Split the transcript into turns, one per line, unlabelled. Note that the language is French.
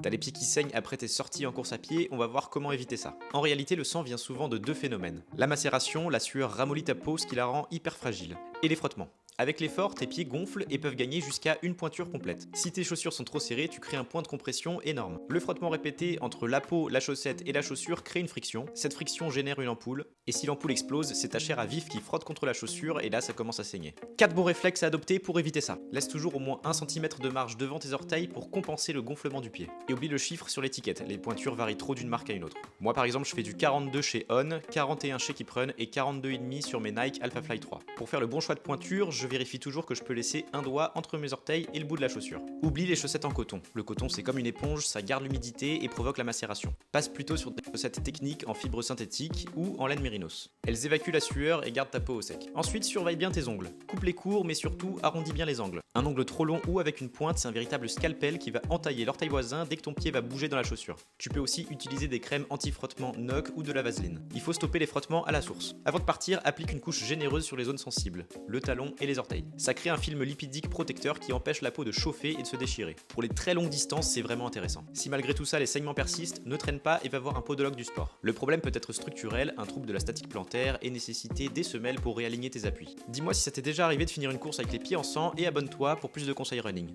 T'as les pieds qui saignent après tes sorties en course à pied, on va voir comment éviter ça. En réalité, le sang vient souvent de deux phénomènes. La macération, la sueur ramollit ta peau, ce qui la rend hyper fragile. Et les frottements. Avec l'effort, tes pieds gonflent et peuvent gagner jusqu'à une pointure complète. Si tes chaussures sont trop serrées, tu crées un point de compression énorme. Le frottement répété entre la peau, la chaussette et la chaussure crée une friction. Cette friction génère une ampoule. Et si l'ampoule explose, c'est ta chair à vif qui frotte contre la chaussure et là ça commence à saigner. 4 bons réflexes à adopter pour éviter ça. Laisse toujours au moins 1 cm de marge devant tes orteils pour compenser le gonflement du pied. Et oublie le chiffre sur l'étiquette, les pointures varient trop d'une marque à une autre. Moi par exemple je fais du 42 chez On, 41 chez Keeprun et 42,5 sur mes Nike Alpha Fly 3. Pour faire le bon choix de pointure, je vérifie toujours que je peux laisser un doigt entre mes orteils et le bout de la chaussure. Oublie les chaussettes en coton. Le coton c'est comme une éponge, ça garde l'humidité et provoque la macération. Passe plutôt sur des chaussettes techniques en fibre synthétique ou en laine mérinos. Elles évacuent la sueur et gardent ta peau au sec. Ensuite surveille bien tes ongles. Coupe-les courts mais surtout arrondis bien les angles. Un ongle trop long ou avec une pointe c'est un véritable scalpel qui va entailler l'orteil voisin dès que ton pied va bouger dans la chaussure. Tu peux aussi utiliser des crèmes anti-frottement NOC ou de la vaseline. Il faut stopper les frottements à la source. Avant de partir, applique une couche généreuse sur les zones sensibles, le talon et les orteils. Ça crée un film lipidique protecteur qui empêche la peau de chauffer et de se déchirer. Pour les très longues distances, c'est vraiment intéressant. Si malgré tout ça les saignements persistent, ne traîne pas et va voir un podologue du sport. Le problème peut être structurel, un trouble de la statique plantaire et nécessiter des semelles pour réaligner tes appuis. Dis-moi si ça t'est déjà arrivé de finir une course avec les pieds en sang et abonne-toi pour plus de conseils running.